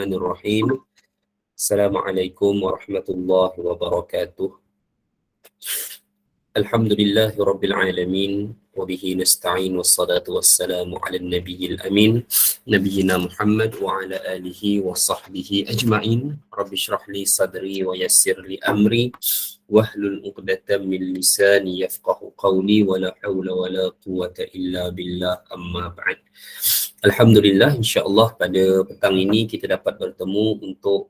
Bismillahirrahmanirrahim. Assalamualaikum warahmatullahi wabarakatuh. Alhamdulillahi rabbil alamin wa bihi nasta'in wassalatu wassalamu ala nabiyil amin nabiyyina Muhammad wa ala alihi wa sahbihi ajma'in. Rabbi shrah li sadri wa yassir li amri wahlul 'uqdatam min lisani yafqahu qawli wa la hawla wa la quwwata illa billah amma ba'd. Alhamdulillah, insya-Allah pada petang ini kita dapat bertemu untuk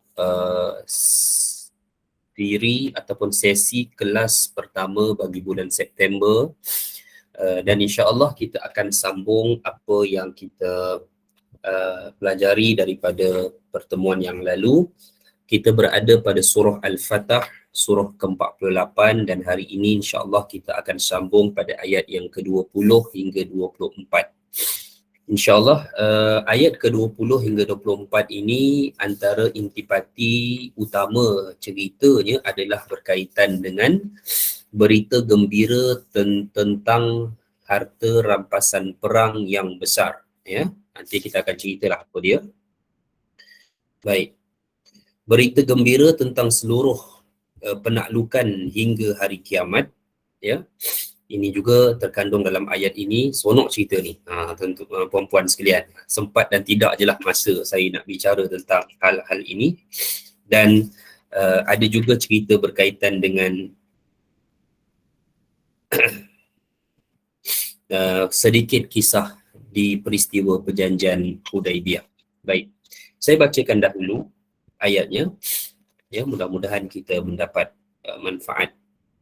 siri ataupun sesi kelas pertama bagi bulan September, dan insya-Allah kita akan sambung apa yang kita pelajari daripada pertemuan yang lalu. Kita berada pada surah Al-Fatah, surah ke-48, dan hari ini insya-Allah kita akan sambung pada ayat yang ke-20 hingga 24. InsyaAllah ayat ke-20 hingga 24 ini antara intipati utama ceritanya adalah berkaitan dengan berita gembira tentang harta rampasan perang yang besar. Ya, nanti kita akan ceritalah apa dia. Baik. Berita gembira tentang seluruh penaklukan hingga hari kiamat. Ya. Ini juga terkandung dalam ayat ini. Seronok cerita ni, tentu puan-puan sekalian. Sempat dan tidak je lah masa saya nak bicara tentang hal-hal ini. Dan ada juga cerita berkaitan dengan sedikit kisah di peristiwa perjanjian Hudaibiyah. Baik, saya bacakan dahulu ayatnya. Ya, mudah-mudahan kita mendapat manfaat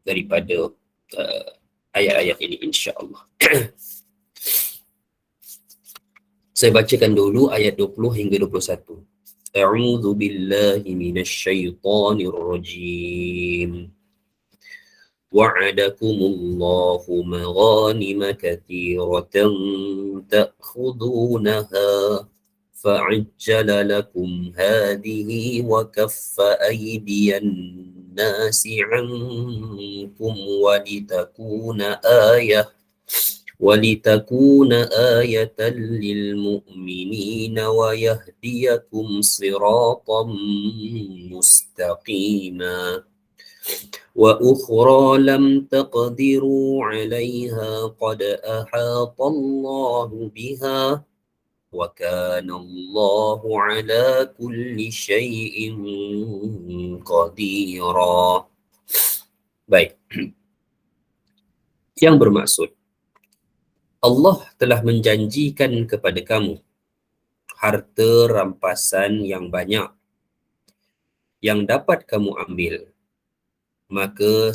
daripada ayat-ayat ini insya-Allah. Saya bacakan dulu ayat 20 hingga 21. A'udzu billahi minasyaitonir rajim. Wa'adakumullahu maghanima katsiratan ta'khudunaha fa'ajjala lakum hadhihi wa kaffa aydiyan nasi 'ankum ولتكون آية للمؤمنين ويهديكم صراطا مستقيما وأخرى لم تقدروا عليها قد أحاط الله بها وكان الله على كل شيء قديرا. Baik. Yang bermaksud, Allah telah menjanjikan kepada kamu harta rampasan yang banyak yang dapat kamu ambil, maka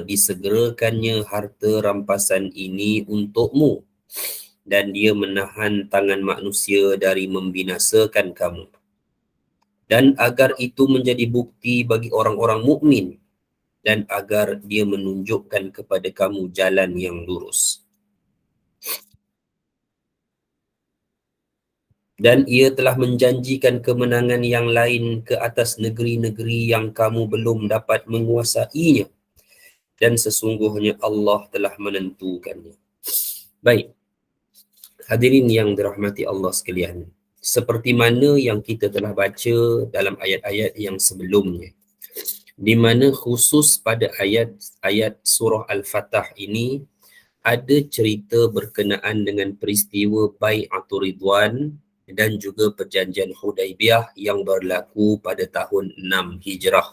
disegerakannya harta rampasan ini untukmu, dan dia menahan tangan manusia dari membinasakan kamu, dan agar itu menjadi bukti bagi orang-orang mukmin, dan agar dia menunjukkan kepada kamu jalan yang lurus. Dan ia telah menjanjikan kemenangan yang lain ke atas negeri-negeri yang kamu belum dapat menguasainya, dan sesungguhnya Allah telah menentukannya. Baik, hadirin yang dirahmati Allah sekalian, seperti mana yang kita telah baca dalam ayat-ayat yang sebelumnya, di mana khusus pada ayat surah Al-Fatah ini ada cerita berkenaan dengan peristiwa Bai'atul Ridwan dan juga perjanjian Hudaibiyah yang berlaku pada tahun 6 Hijrah.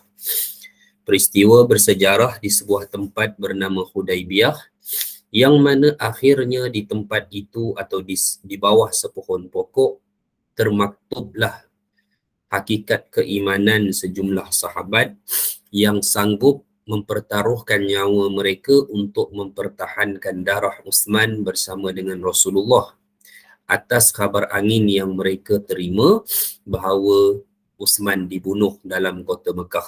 Peristiwa bersejarah di sebuah tempat bernama Hudaibiyah, yang mana akhirnya di tempat itu atau di bawah sepohon pokok termaktublah hakikat keimanan sejumlah sahabat yang sanggup mempertaruhkan nyawa mereka untuk mempertahankan darah Uthman bersama dengan Rasulullah atas khabar angin yang mereka terima bahawa Uthman dibunuh dalam kota Mekah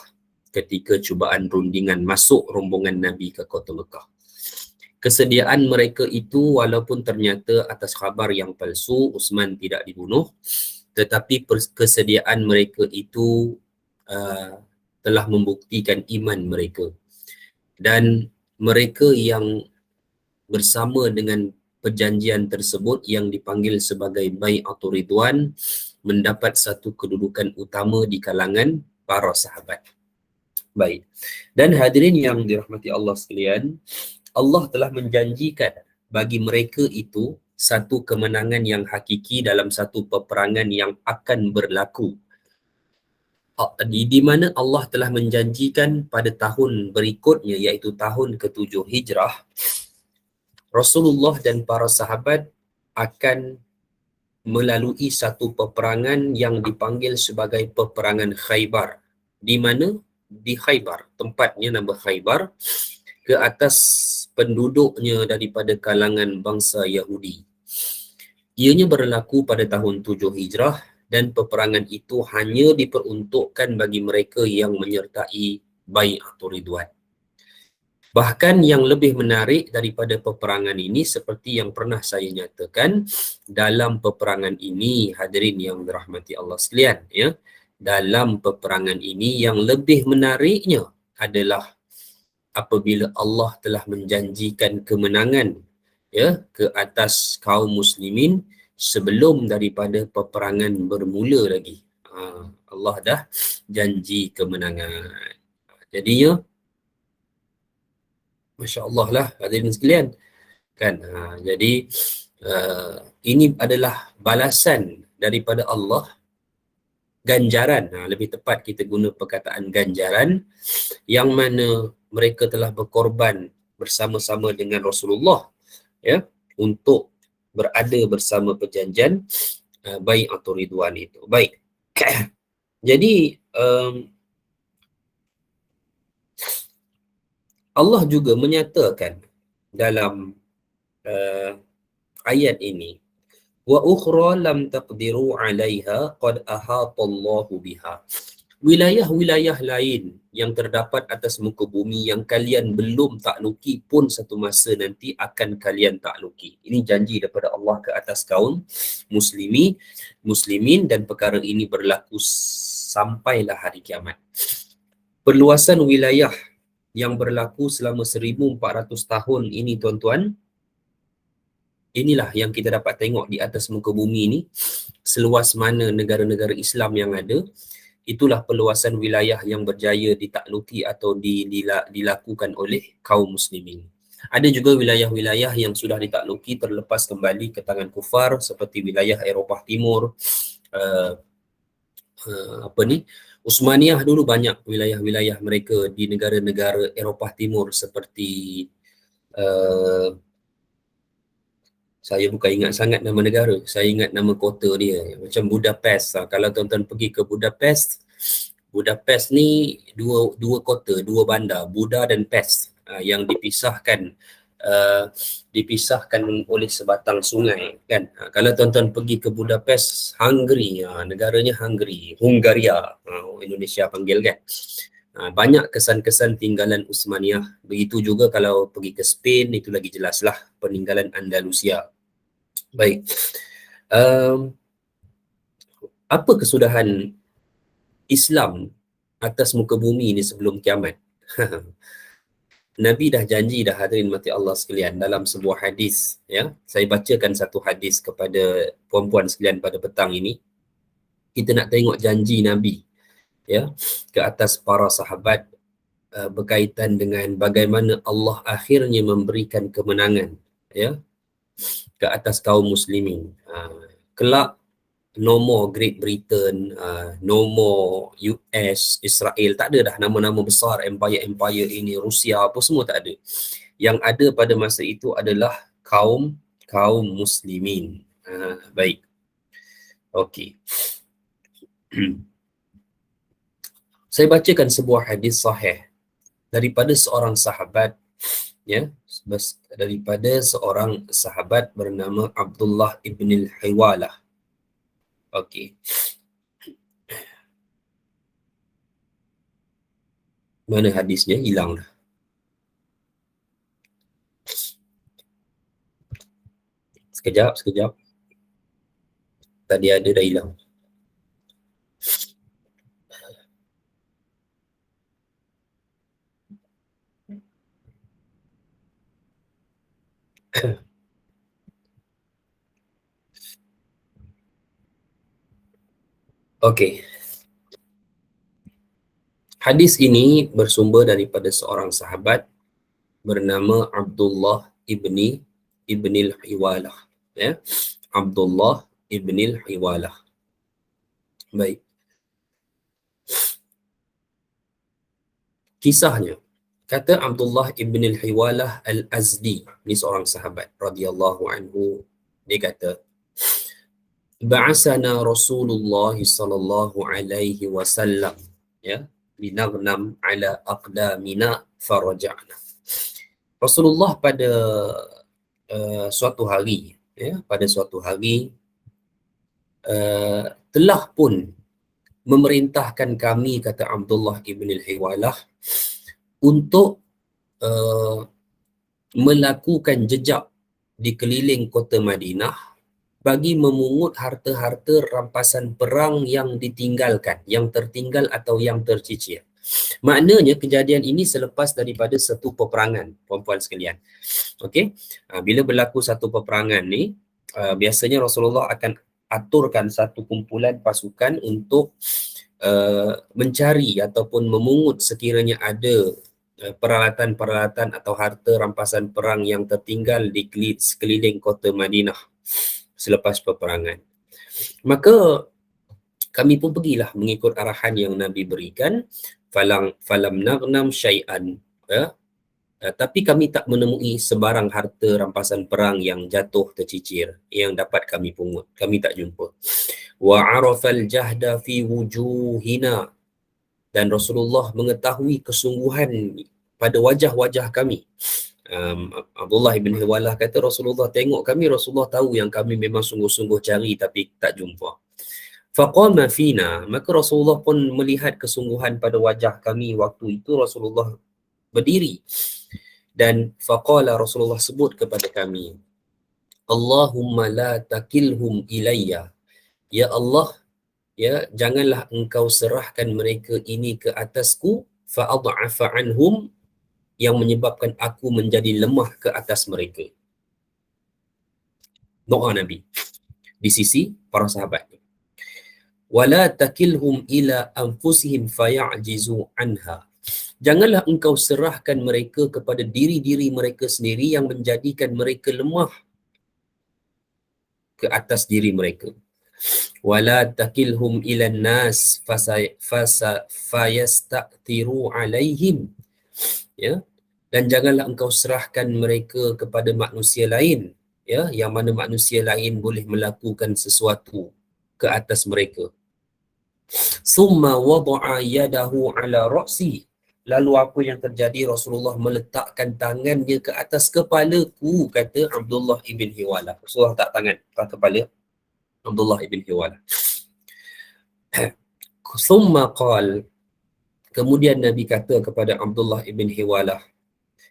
ketika cubaan rundingan masuk rombongan Nabi ke kota Mekah. Kesediaan mereka itu walaupun ternyata atas khabar yang palsu Uthman tidak dibunuh, tetapi kesediaan mereka itu telah membuktikan iman mereka, dan mereka yang bersama dengan perjanjian tersebut yang dipanggil sebagai Bai'atul Ridwan mendapat satu kedudukan utama di kalangan para sahabat. Baik. Dan hadirin yang dirahmati Allah sekalian, Allah telah menjanjikan bagi mereka itu satu kemenangan yang hakiki dalam satu peperangan yang akan berlaku. Di mana Allah telah menjanjikan pada tahun berikutnya, iaitu tahun ke-7 Hijrah, Rasulullah dan para sahabat akan melalui satu peperangan yang dipanggil sebagai peperangan Khaybar. Di mana? Di Khaybar, tempatnya nama Khaybar, ke atas penduduknya daripada kalangan bangsa Yahudi. Ianya berlaku pada tahun 7 Hijrah dan peperangan itu hanya diperuntukkan bagi mereka yang menyertai Bai'atul Ridwan. Bahkan yang lebih menarik daripada peperangan ini, seperti yang pernah saya nyatakan, dalam peperangan ini, hadirin yang dirahmati Allah sekalian, ya, dalam peperangan ini yang lebih menariknya adalah apabila Allah telah menjanjikan kemenangan, ya, ke atas kaum muslimin sebelum daripada peperangan bermula lagi. Allah dah janji kemenangan. Jadinya Masya Allah lah hadirin sekalian kan. Jadi ini adalah balasan daripada Allah, ganjaran, lebih tepat kita guna perkataan ganjaran, yang mana mereka telah berkorban bersama-sama dengan Rasulullah, ya, untuk berada bersama perjanjian Bai'atul Ridwan itu. Baik. Jadi Allah juga menyatakan dalam ayat ini, wa ukhra lam taqdiru 'alaiha qad ahatallahu biha. Wilayah-wilayah lain yang terdapat atas muka bumi yang kalian belum takluki pun satu masa nanti akan kalian takluki. Ini janji daripada Allah ke atas kaum muslimin, dan perkara ini berlaku sampailah hari kiamat. Perluasan wilayah yang berlaku selama 1400 tahun ini, tuan-tuan, inilah yang kita dapat tengok di atas muka bumi ini, seluas mana negara-negara Islam yang ada. Itulah perluasan wilayah yang berjaya ditakluki atau dilakukan oleh kaum muslimin. Ada juga wilayah-wilayah yang sudah ditakluki terlepas kembali ke tangan kufar, seperti wilayah Eropah Timur, Utsmaniyah dulu banyak wilayah-wilayah mereka di negara-negara Eropah Timur, seperti saya bukan ingat sangat nama negara, saya ingat nama kota dia, macam Budapest. Kalau tuan-tuan pergi ke Budapest ni dua kota, dua bandar, Buda dan Pest, yang dipisahkan oleh sebatang sungai kan. Kalau tuan-tuan pergi ke Budapest, Hungary, negaranya Hungaria, Indonesia panggil kan. Banyak kesan-kesan tinggalan Utsmaniyah. Begitu juga kalau pergi ke Spain, itu lagi jelaslah peninggalan Andalusia. Baik. Apa kesudahan Islam atas muka bumi ini sebelum kiamat? Nabi dah janji dah, hadirin mati Allah sekalian, dalam sebuah hadis, ya. Saya bacakan satu hadis kepada puan-puan sekalian pada petang ini. Kita nak tengok janji Nabi, ya, ke atas para sahabat berkaitan dengan bagaimana Allah akhirnya memberikan kemenangan, ya, ke atas kaum muslimin. Kelak no more Great Britain, no more US, Israel, tak ada dah nama-nama besar empire ini, Rusia apa semua tak ada. Yang ada pada masa itu adalah kaum muslimin. Baik. Okey. Saya bacakan sebuah hadis sahih daripada seorang sahabat, ya, daripada seorang sahabat bernama Abdullah ibn al-Hiwalah. Okey. Mana hadisnya? Hilang dah. Sekejap. Tadi ada, dah hilang. Okey. Hadis ini bersumber daripada seorang sahabat bernama Abdullah ibnil Hiwalah. Ya. Abdullah ibnil Hiwalah. Baik. Kisahnya, kata Abdullah ibnil Hiwalah al-Azdi, ni seorang sahabat radhiyallahu anhu, dia kata, ba'asana Rasulullah sallallahu alaihi wasallam, ya, linaghnam ala aqdamina faraja'na. Rasulullah pada suatu hari, ya, pada suatu hari telah pun memerintahkan kami, kata Abdullah ibn al-Hiwalah, untuk melakukan jejak di keliling kota Madinah bagi memungut harta-harta rampasan perang yang ditinggalkan, yang tertinggal atau yang tercicir. Maknanya kejadian ini selepas daripada satu peperangan, puan-puan sekalian. Okey, bila berlaku satu peperangan ni, biasanya Rasulullah akan aturkan satu kumpulan pasukan untuk mencari ataupun memungut sekiranya ada peralatan-peralatan atau harta rampasan perang yang tertinggal di sekeliling kota Madinah selepas peperangan. Maka kami pun pergilah mengikut arahan yang Nabi berikan. Falam naghnam syai'an, ya? Tapi kami tak menemui sebarang harta rampasan perang yang jatuh tercicir yang dapat kami pungut. Kami tak jumpa. Wa arafal jahda fi wujuhina, dan Rasulullah mengetahui kesungguhan pada wajah-wajah kami. Abdullah ibn Hiwalah kata, Rasulullah tengok kami, Rasulullah tahu yang kami memang sungguh-sungguh cari tapi tak jumpa. Faqama fina, maka Rasulullah pun melihat kesungguhan pada wajah kami. Waktu itu Rasulullah berdiri dan faqala, Rasulullah sebut kepada kami, Allahumma la takilhum ilayya, ya Allah, ya, janganlah engkau serahkan mereka ini ke atasku, fa'ad'afa anhum, yang menyebabkan aku menjadi lemah ke atas mereka. Doa Nabi di sisi para sahabat. Wala takilhum ila anfusihim faya'jizu anha, janganlah engkau serahkan mereka kepada diri-diri mereka sendiri yang menjadikan mereka lemah ke atas diri mereka. Wala takilhum ila nas fayastatiru alaihim, ya, dan janganlah engkau serahkan mereka kepada manusia lain, ya, yang mana manusia lain boleh melakukan sesuatu ke atas mereka. Summa wada'a yadahu ala ra'si, lalu apa yang terjadi? Rasulullah meletakkan tangannya ke atas kepalaku, kata Abdullah ibn Hiwalah. Rasulullah tak tangan ke kepala Abdullah ibn Hiwalah. Summa qal, kemudian Nabi kata kepada Abdullah ibn Hiwalah,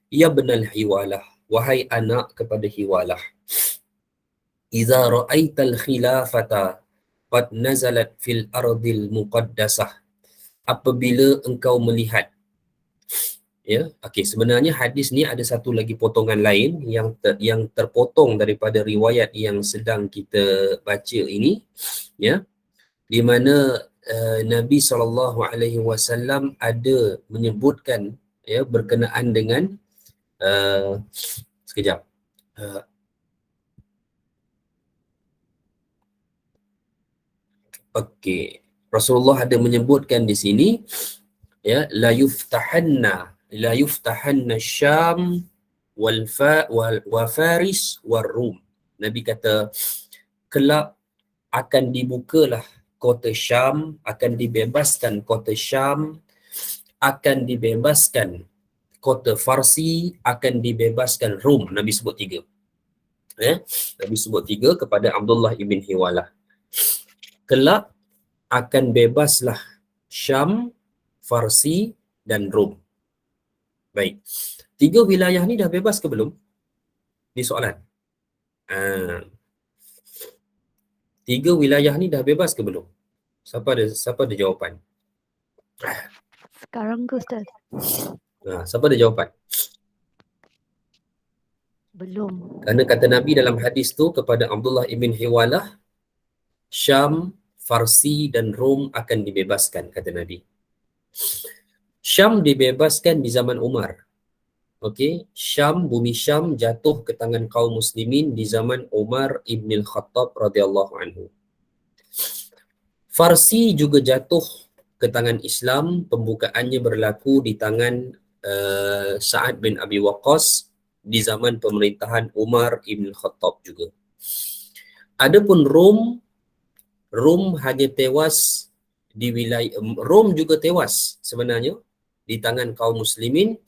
ya benal Hiwalah, wahai anak kepada Hiwalah, idza ra'aital khilafata qad nazalat fil ardil muqaddasah, apabila engkau melihat, ya, okey, sebenarnya hadis ni ada satu lagi potongan lain yang terpotong daripada riwayat yang sedang kita baca ini, ya, di mana Nabi SAW ada menyebutkan, ya, berkenaan dengan sekejap. Okey, Rasulullah ada menyebutkan di sini, ya, la yuftahanna Syam wa Faris war Rum. Nabi kata kelak akan dibukalah kota Syam, akan dibebaskan kota Syam, akan dibebaskan kota Farsi, akan dibebaskan Rum. Nabi sebut 3. Nabi sebut 3 kepada Abdullah ibn Hiwalah. Kelak akan bebaslah Syam, Farsi dan Rum. Baik. 3 wilayah ni dah bebas ke belum? Ni soalan. 3 wilayah ni dah bebas ke belum? Siapa ada jawapan? Sekarang ke Ustaz? Siapa ada jawapan? Belum. Kerana kata Nabi dalam hadis tu kepada Abdullah ibn Hiwalah, Syam, Farsi dan Rom akan dibebaskan, kata Nabi. Syam dibebaskan di zaman Umar. Okey, Syam, bumi Syam jatuh ke tangan kaum muslimin di zaman Umar ibn al-Khattab radhiyallahu anhu. Farsi juga jatuh ke tangan Islam, pembukaannya berlaku di tangan Sa'ad bin Abi Waqqas di zaman pemerintahan Umar ibn al-Khattab juga. Adapun Rom hanya tewas di wilayah, Rom juga tewas sebenarnya di tangan kaum muslimin.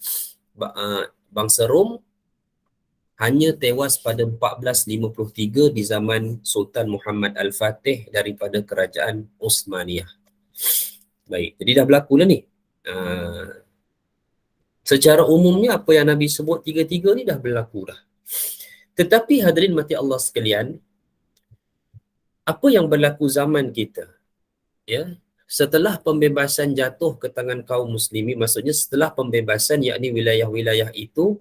Bangsa Rom hanya tewas pada 1453 di zaman Sultan Muhammad Al-Fatih daripada kerajaan Uthmaniyah. Baik, jadi dah berlaku dah ni. Secara umumnya apa yang Nabi sebut tiga-tiga ni dah berlaku dah. Tetapi hadirin mati Allah sekalian, apa yang berlaku zaman kita? Ya, setelah pembebasan jatuh ke tangan kaum muslimin, maksudnya setelah pembebasan, yakni wilayah-wilayah itu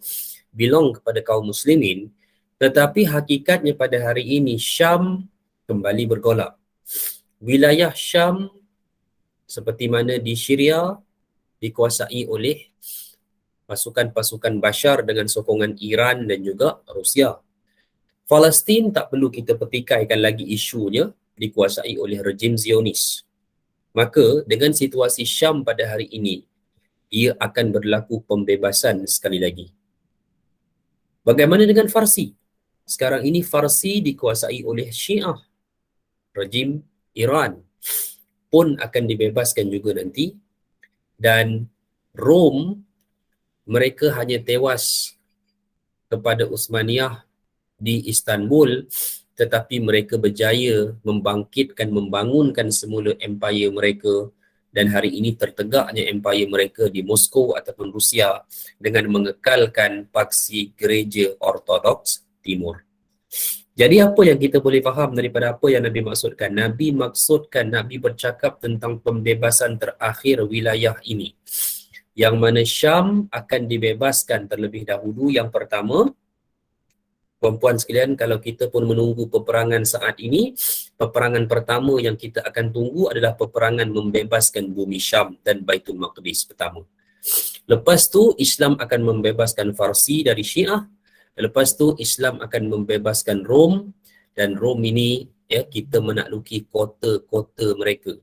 belong kepada kaum muslimin, tetapi hakikatnya pada hari ini Syam kembali bergolak. Wilayah Syam seperti mana di Syria dikuasai oleh pasukan-pasukan Bashar dengan sokongan Iran dan juga Rusia. Palestin tak perlu kita petikaikan lagi isunya, dikuasai oleh rejim Zionis. Maka dengan situasi Syam pada hari ini, ia akan berlaku pembebasan sekali lagi. Bagaimana dengan Farsi? Sekarang ini Farsi dikuasai oleh Syiah. Rejim Iran pun akan dibebaskan juga nanti. Dan Rom, mereka hanya tewas kepada Uthmaniyah di Istanbul, tetapi mereka berjaya membangunkan semula empire mereka, dan hari ini tertegaknya empire mereka di Moskow ataupun Rusia dengan mengekalkan paksi gereja Ortodoks Timur. Jadi apa yang kita boleh faham daripada apa yang Nabi maksudkan? Nabi maksudkan, Nabi bercakap tentang pembebasan terakhir wilayah ini, yang mana Syam akan dibebaskan terlebih dahulu. Yang pertama, puan-puan sekalian, kalau kita pun menunggu peperangan saat ini, peperangan pertama yang kita akan tunggu adalah peperangan membebaskan bumi Syam dan Baitul Maqdis pertama. Lepas tu Islam akan membebaskan Farsi dari Syiah. Lepas tu Islam akan membebaskan Rom, dan Rom ini ya, kita menakluki kota-kota mereka,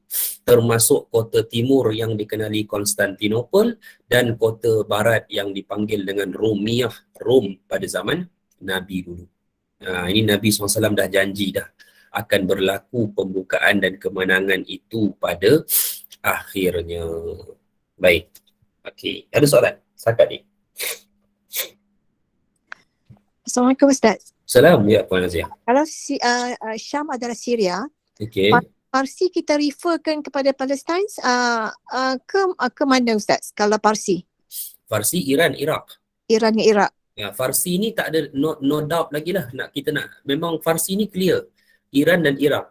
termasuk kota timur yang dikenali Konstantinopel dan kota barat yang dipanggil dengan Romiyah, Rom pada zaman Nabi dulu. Ini Nabi SAW dah janji dah akan berlaku pembukaan dan kemenangan itu pada akhirnya. Baik. Okey, ada soalan? Setakat ni. Assalamualaikum Ustaz. Salam, ya Puan Azia. Kalau Syam adalah Syria, Okey. Parsi kita referkan kepada Palestine ke mana Ustaz? Kalau Parsi? Farsi Iran, Iraq. Iran dengan Iraq. Ya, Farsi ni tak ada no doubt lagi lah. Memang Farsi ni clear. Iran dan Iraq.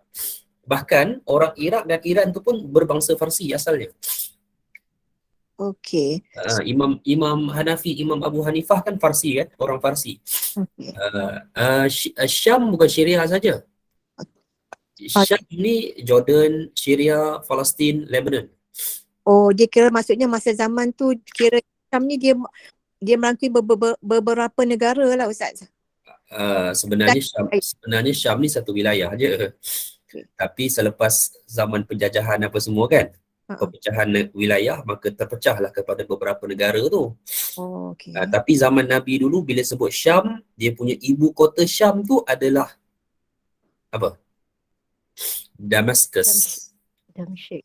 Bahkan orang Iraq dan Iran tu pun berbangsa Farsi asalnya. Okey. Imam Hanafi, Imam Abu Hanifah kan Farsi kan, orang Farsi. Okay. Syam bukan Syria saja. Syam ni Jordan, Syria, Palestin, Lebanon. Oh, dia kira maksudnya masa zaman tu kira Syam ni dia merangkumi beberapa negara lah Ustaz. Sebenarnya Syam ni satu wilayah je. Okay. Tapi selepas zaman penjajahan apa semua kan, pepecahan wilayah, maka terpecahlah kepada beberapa negara tu. Oh, okay. Tapi zaman Nabi dulu bila sebut Syam, dia punya ibu kota Syam tu adalah apa? Damascus. Damsyik.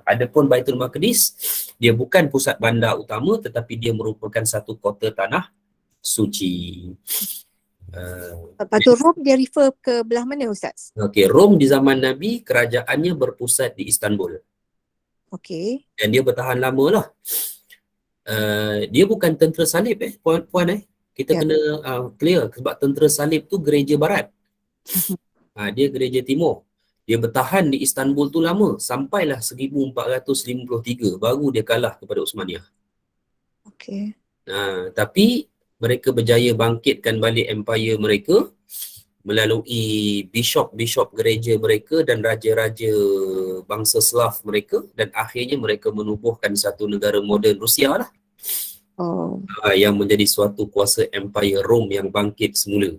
Adapun Baitul Maqdis, dia bukan pusat bandar utama, tetapi dia merupakan satu kota tanah suci. Lepas tu Rom dia refer ke belah mana Ustaz? Okey, Rom di zaman Nabi kerajaannya berpusat di Istanbul. Okey. Dan dia bertahan lama lah. Dia bukan tentera salib puan. Kita kena clear, sebab tentera salib tu gereja barat. Dia gereja timur. Dia bertahan di Istanbul tu lama, sampailah 1453 baru dia kalah kepada Uthmaniyah. Okey. Tapi mereka berjaya bangkitkan balik empire mereka melalui bishop-bishop gereja mereka dan raja-raja bangsa Slav mereka, dan akhirnya mereka menubuhkan satu negara moden Rusia lah, Oh. yang menjadi suatu kuasa empire Rom yang bangkit semula.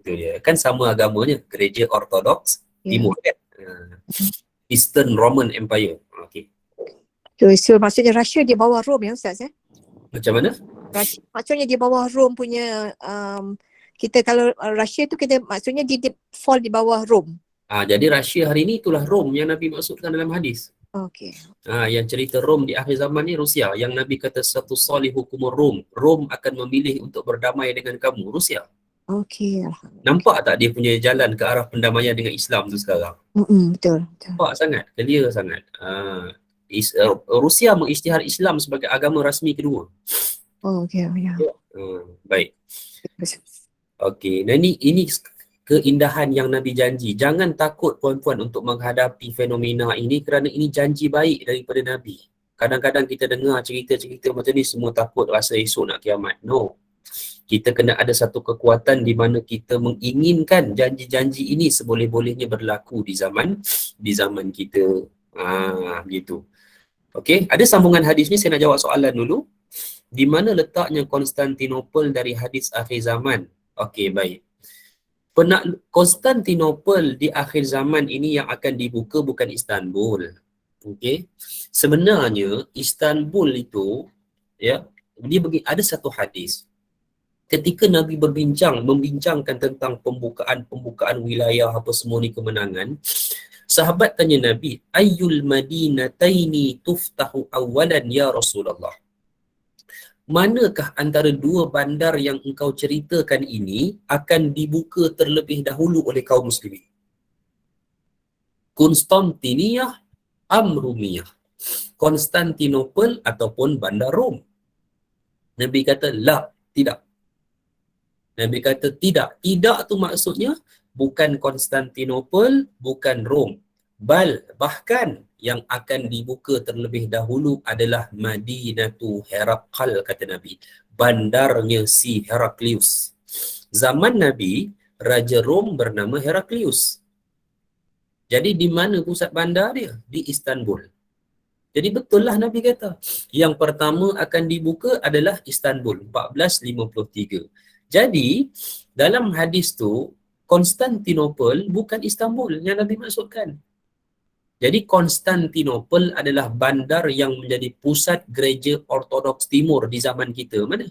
Itu dia. Kan sama agamanya, gereja Ortodoks Timur kan. Eastern Roman Empire. Okey. So maksudnya Russia di bawah Rome ya Ustaz Macam mana? Maksudnya di bawah Rome punya kita kalau Russia tu kita maksudnya dia fall di bawah Rome. Jadi Rusia hari ini itulah Rom yang Nabi maksudkan dalam hadis. Okey. Yang cerita Rom di akhir zaman ni Rusia, yang Nabi kata satu salih hukum Rom. Rom akan memilih untuk berdamai dengan kamu, Rusia. Okey. Nampak tak dia punya jalan ke arah pendamaian dengan Islam tu sekarang? Betul. Nampak sangat, clear sangat. Rusia mengisytihar Islam sebagai agama rasmi kedua. Oh, okey. Ya. Baik. Okey, dan ini keindahan yang Nabi janji. Jangan takut puan-puan untuk menghadapi fenomena ini kerana ini janji baik daripada Nabi. Kadang-kadang kita dengar cerita-cerita macam ni semua takut rasa esok nak kiamat. No. Kita kena ada satu kekuatan di mana kita menginginkan janji-janji ini seboleh-bolehnya berlaku di zaman kita. Gitu. Okey, ada sambungan hadis ni, saya nak jawab soalan dulu. Di mana letaknya Konstantinopel dari hadis akhir zaman? Okey, baik. Konstantinopel di akhir zaman ini yang akan dibuka bukan Istanbul. Okey. Sebenarnya Istanbul itu ya, dia ada satu hadis. Ketika Nabi membincangkan tentang pembukaan wilayah apa semua ni kemenangan, sahabat tanya Nabi, ayyul madinataini tuftahu awalan ya Rasulullah? Manakah antara dua bandar yang engkau ceritakan ini akan dibuka terlebih dahulu oleh kaum muslimin? Konstantiniyah Amrumiyah, Konstantinopel ataupun bandar Rom? Nabi kata, la, tidak. Nabi kata tidak. Tidak tu maksudnya bukan Konstantinopel, bukan Rom. Bahkan yang akan dibuka terlebih dahulu adalah Madinatu Herakal, kata Nabi. Bandarnya si Heraklius. Zaman Nabi, Raja Rom bernama Heraklius. Jadi di mana pusat bandar dia? Di Istanbul. Jadi betul lah Nabi kata. Yang pertama akan dibuka adalah Istanbul, 1453. Jadi, dalam hadis tu, Konstantinopel bukan Istanbul yang Nabi maksudkan. Jadi, Konstantinopel adalah bandar yang menjadi pusat gereja Ortodoks Timur di zaman kita. Mana?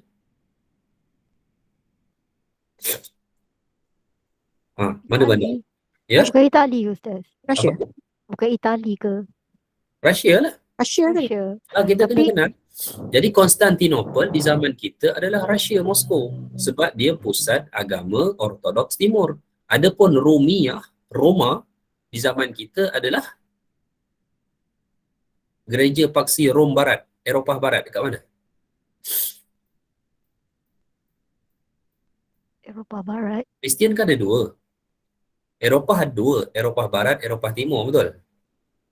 Mana bandar? Ya? Bukan Itali Ustaz. Russia. Bukan Itali ke? Rusia lah. Russia ni. Kita kena kenal. Jadi Konstantinopel di zaman kita adalah Rusia, Moskow, sebab dia pusat agama Ortodoks Timur. Adapun Roma di zaman kita adalah gereja paksi Rom Barat, Eropah Barat. Dekat mana? Eropah Barat. Kristian kan ada dua. Eropah ada dua, Eropah Barat, Eropah Timur, betul?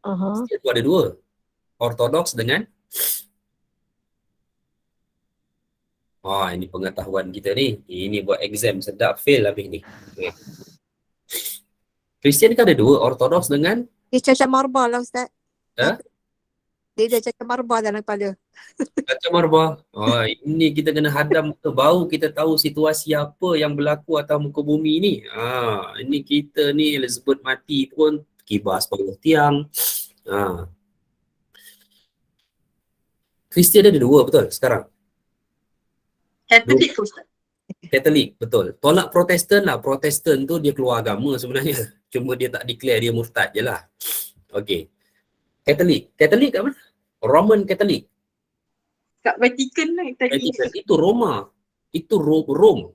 Kristian tu ada dua. Ortodoks dengan ini pengetahuan kita ni. Ini buat exam sedap, fail habis ni. Okay. Kristian kan ada dua, Ortodoks dengan Dia cacat marba lah Ustaz. Ha? Dia dah cacat marba dalam kepala. Cacat marba. Ini kita kena hadam ke bau, kita tahu situasi apa yang berlaku atas muka bumi ni. Ini kita ni Elizabeth mati pun kibas bawah tiang. Kristian ada dua, betul sekarang? Katolik Ustaz. Katolik, betul. Tolak Protestan lah. Protestan tu dia keluar agama sebenarnya. Cuma dia tak declare dia murtad je lah. Okey. Katolik. Katolik kat mana? Roman Katolik. Kat Vatican lah tadi. Vatican. Itu Roma. Itu Rom.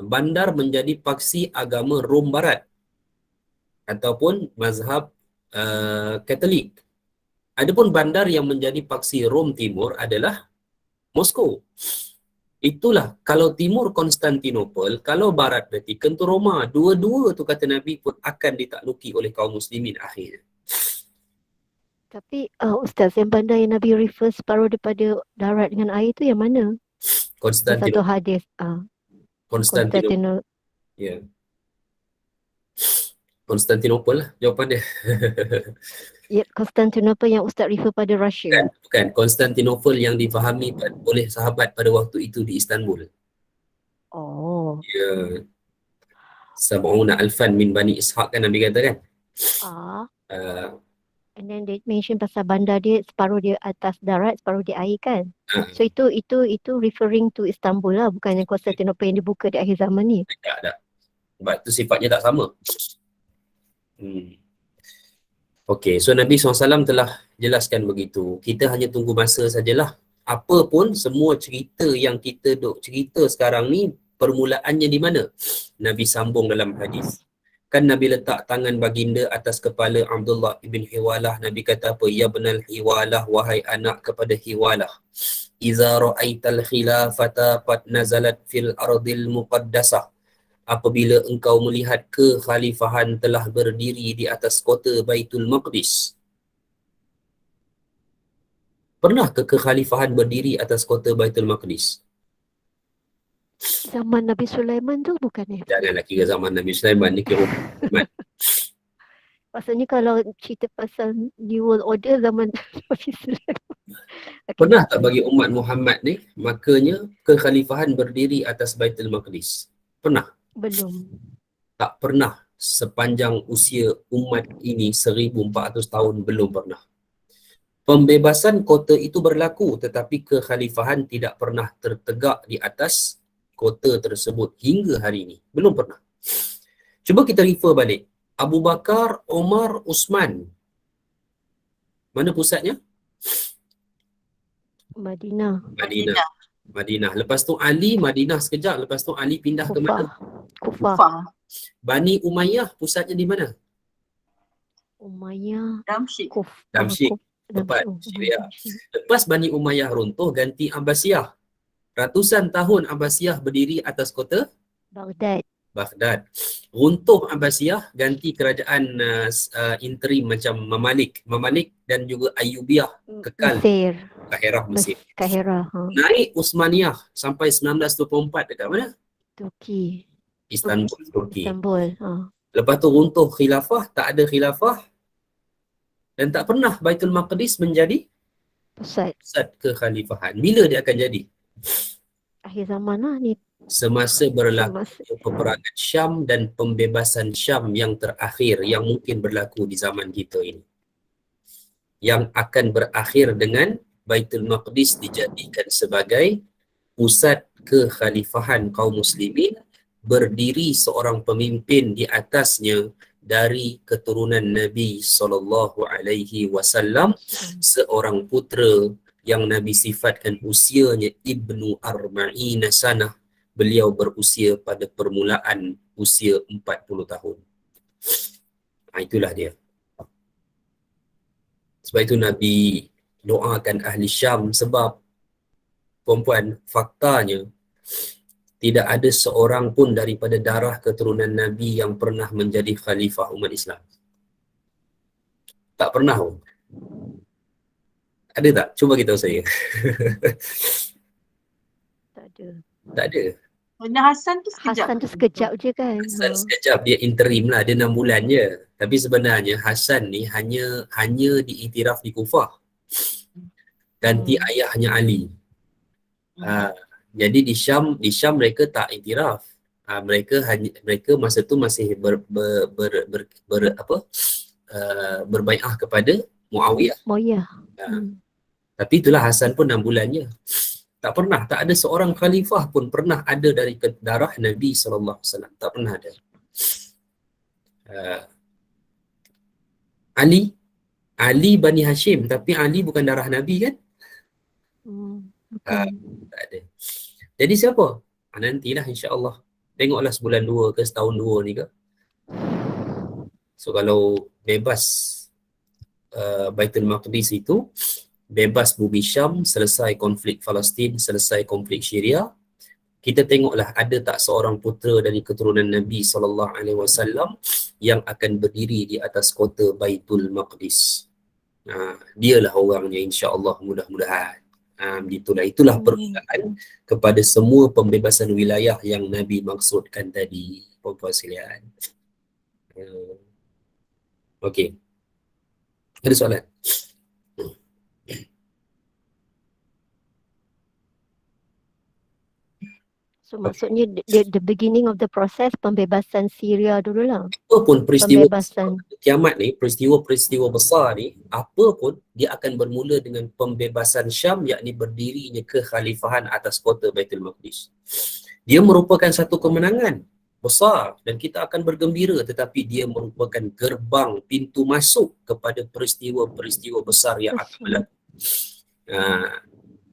Bandar menjadi paksi agama Rom Barat. Ataupun mazhab Katolik. Adapun bandar yang menjadi paksi Rom Timur adalah Moskow. Itulah, kalau timur Konstantinopel, kalau barat Vatikan tu Roma. Dua-dua tu kata Nabi pun akan ditakluki oleh kaum muslimin akhirnya. Tapi Ustaz, yang bandar yang Nabi refer separuh daripada darat dengan air tu yang mana? Satu Konstantinopel. hadis. Konstantinopel. Ya. Konstantinopel lah jawapan dia. Ya, Constantinople yang Ustaz refer pada Russia. Bukan. Konstantinopel yang difahami oleh sahabat pada waktu itu di Istanbul. Oh. Ya. Sab'una alfan min Bani Ishaq kan Nabi kata kan. Uh, And then they mention pasal bandar dia separuh dia atas darat, separuh dia air kan. uh, So itu referring to Istanbul lah, bukan yang Constantinople yang dibuka di akhir zaman ni. tak. Sebab tu sifatnya tak sama. Okey, so Nabi SAW telah jelaskan begitu. Kita hanya tunggu masa sajalah. Apa pun semua cerita yang kita duk cerita sekarang ni, permulaannya di mana? Nabi sambung dalam hadis. Kan Nabi letak tangan baginda atas kepala Abdullah ibn Hiwalah. Nabi kata apa? Ya benal Hiwalah, wahai anak kepada Hiwalah. Iza ra'aital khilafata qad nazalat fil ardil muqaddasah. Apabila engkau melihat kekhalifahan telah berdiri di atas kota Baitul Maqdis. Pernah ke kekhalifahan berdiri atas kota Baitul Maqdis? Zaman Nabi Sulaiman tu bukan Janganlah kira zaman Nabi Sulaiman ni, kira Maksudnya kalau cerita pasal New World Order zaman Nabi Sulaiman. pernah tak bagi umat Muhammad ni, makanya kekhalifahan berdiri atas Baitul Maqdis? Pernah? Belum. Tak pernah sepanjang usia umat ini 1400 tahun, belum pernah. Pembebasan kota itu berlaku tetapi kekhalifahan tidak pernah tertegak di atas kota tersebut hingga hari ini. Belum pernah. Cuba kita refer balik. Abu Bakar, Umar, Uthman. Mana pusatnya? Madinah. Madinah. Lepas tu Ali, Madinah sekejap. Lepas tu Ali pindah ke mana? Kufah. Bani Umayyah pusatnya di mana? Umayyah. Damsyik. Damsyik. Tepat, Syria. Lepas Bani Umayyah runtuh, ganti Abbasiyah. Ratusan tahun Abbasiyah berdiri atas kota Baghdad. Runtuh Abbasiyah, ganti kerajaan interim macam Mamalik dan juga Ayyubiyah kekal. Mesir. Kahirah. Naik Uthmaniyah sampai 1924 dekat mana? Turki. Istanbul. Lepas tu runtuh khilafah, tak ada khilafah. Dan tak pernah Baitul Maqdis menjadi pusat kekhalifahan. Bila dia akan jadi? Akhir zaman lah ni. Semasa berlaku peperangan Syam dan pembebasan Syam yang terakhir yang mungkin berlaku di zaman kita ini. Yang akan berakhir dengan Baitul Maqdis dijadikan sebagai pusat kekhalifahan kaum muslimin, berdiri seorang pemimpin di atasnya dari keturunan Nabi SAW, seorang putera yang Nabi sifatkan usianya Ibnu Arba'ina Sanah. Beliau berusia pada permulaan usia 40 tahun. Itulah dia. Sebab itu Nabi doakan ahli Syam, sebab perempuan, faktanya tidak ada seorang pun daripada darah keturunan Nabi yang pernah menjadi khalifah umat Islam. Tak pernah pun. Ada tak? Cuba kita tahu saya. Tak ada. Hasan tu sekejap je kan. Hasan sekejap, dia interim lah, dia 6 bulan je. Tapi sebenarnya Hasan ni hanya diiktiraf di Kufah. Ganti ayahnya Ali. Jadi di Syam mereka tak iktiraf. Mereka masa tu masih berbai'ah kepada Muawiyah. Tapi itulah Hasan pun 6 bulan je. Tak pernah, tak ada seorang khalifah pun pernah ada dari darah Nabi SAW. Tak pernah ada. Ali Bani Hashim, tapi Ali bukan darah Nabi kan? Tak ada. Jadi siapa? Nantilah insya-Allah. Tengoklah sebulan 2 ke setahun 2 ni ke. So kalau bebas Baitul Maqdis itu, bebas bumi Syam, selesai konflik Palestin, selesai konflik Syria, kita tengoklah ada tak seorang putera dari keturunan Nabi SAW yang akan berdiri di atas kota Baitul Maqdis. Dialah orangnya insya-Allah, mudah-mudahan. Itulah permulaan kepada semua pembebasan wilayah yang Nabi maksudkan tadi. puan-puan sekalian. Okey. Ada soalan? So maksudnya the beginning of the process pembebasan Syria dululah. Apapun peristiwa Pembebasan. kiamat ni, peristiwa-peristiwa besar ni, apa pun dia akan bermula dengan pembebasan Syam, yakni berdirinya kekhalifahan atas kota Baitul Maqdis. Dia merupakan satu kemenangan besar dan kita akan bergembira, tetapi dia merupakan gerbang, pintu masuk kepada peristiwa-peristiwa besar yang akan berlaku.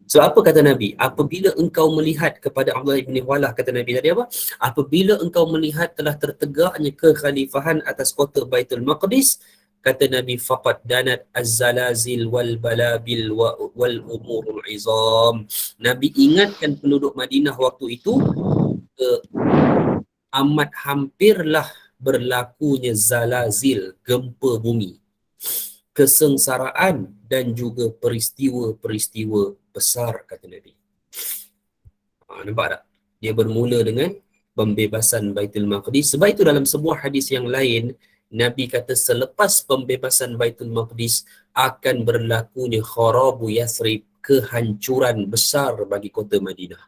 So apa kata Nabi? Apabila engkau melihat kepada Abdullah bin Walah, kata Nabi tadi apa? Apabila engkau melihat telah tertegaknya kekhalifahan atas kota Baitul Maqdis, kata Nabi, faqad danat az-zalazil wal balabil wal umurul izam. Nabi ingatkan penduduk Madinah waktu itu, amat hampirlah berlakunya zalazil, gempa bumi, kesengsaraan dan juga peristiwa-peristiwa besar, kata Nabi. Nampak tak? Dia bermula dengan pembebasan Baitul Maqdis. Sebab itu dalam sebuah hadis yang lain, Nabi kata selepas pembebasan Baitul Maqdis akan berlakunya kharabu Yathrib, kehancuran besar bagi kota Madinah.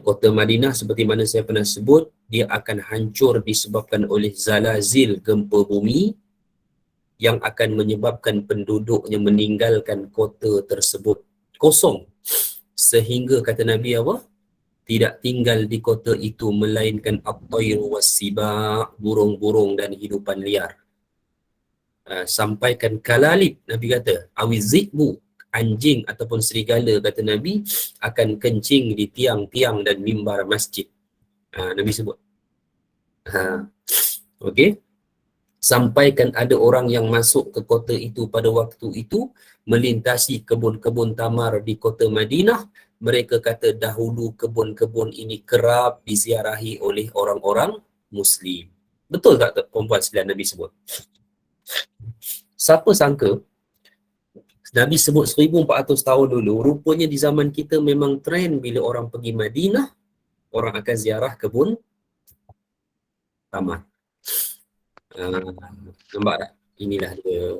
Kota Madinah seperti mana saya pernah sebut, dia akan hancur disebabkan oleh zalazil, gempa bumi, yang akan menyebabkan penduduknya meninggalkan kota tersebut kosong. Sehingga kata Nabi apa? Tidak tinggal di kota itu melainkan at-tayru was-siba, burung-burung dan hidupan liar. Sampaikan kalalib, Nabi kata, awizikbu, anjing ataupun serigala, kata Nabi, akan kencing di tiang-tiang dan mimbar masjid. Nabi sebut. Okey. Sampaikan ada orang yang masuk ke kota itu pada waktu itu, melintasi kebun-kebun tamar di kota Madinah. Mereka kata dahulu kebun-kebun ini kerap diziarahi oleh orang-orang Muslim. Betul tak perempuan sekalian Nabi sebut? Siapa sangka Nabi sebut 1400 tahun dulu, rupanya di zaman kita memang trend bila orang pergi Madinah, orang akan ziarah kebun tamar. Nampak tak? Inilah dia.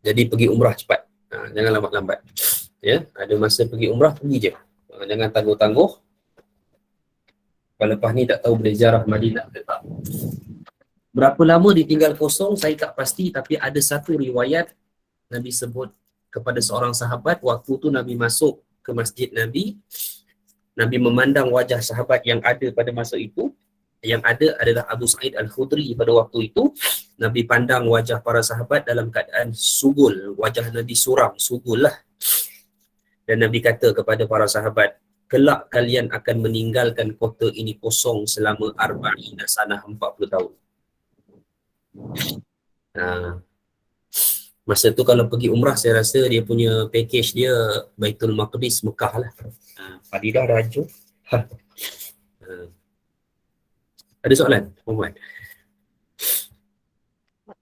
Jadi pergi umrah cepat. Jangan lambat-lambat. Ya, ada masa pergi umrah, pergi je. Jangan tangguh-tangguh. Kalau lepas ni tak tahu boleh ziarah Madinah ke tak. Berapa lama ditinggal kosong, saya tak pasti, tapi ada satu riwayat Nabi sebut kepada seorang sahabat, waktu tu Nabi masuk ke masjid Nabi, Nabi memandang wajah sahabat yang ada pada masa itu. Yang ada adalah Abu Sa'id Al-Khudri pada waktu itu. Nabi pandang wajah para sahabat dalam keadaan sugul. Wajah Nabi suram, sugul lah. Dan Nabi kata kepada para sahabat, kelak kalian akan meninggalkan kota ini kosong selama 40 sanah, 40 tahun. Masa tu kalau pergi umrah, saya rasa dia punya package dia Baitul Maqdis, Mekah lah. Fadidah dah hancur. Ada soalan, perempuan?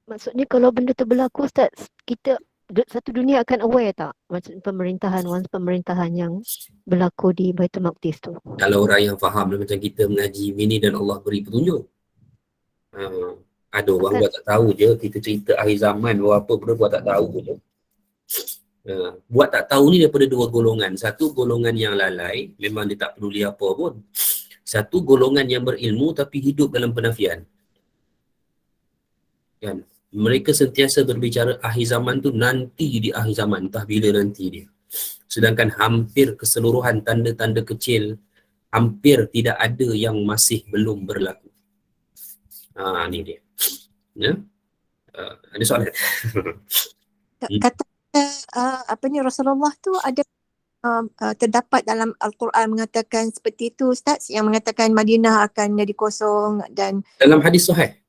Maksudnya kalau benda tu berlaku, Ustaz, kita satu dunia akan aware tak? Maksud pemerintahan yang berlaku di Baitul Maqdis tu. Kalau orang yang faham macam kita mengaji ini dan Allah beri petunjuk. Ada orang buat tak tahu je, kita cerita akhir zaman apa benda buat tak tahu je. Buat tak tahu ni daripada dua golongan. Satu golongan yang lalai, memang dia tak peduli apa pun. Satu golongan yang berilmu tapi hidup dalam penafian. Kan? Mereka sentiasa berbicara akhir zaman tu nanti di akhir zaman, entah bila nanti dia. Sedangkan hampir keseluruhan tanda-tanda kecil hampir tidak ada yang masih belum berlaku. Ni dia. Ya? Ada soalan? Kata Rasulullah tu ada terdapat dalam Al-Quran mengatakan seperti itu, Ustaz, yang mengatakan Madinah akan jadi kosong dan dalam hadis sahih.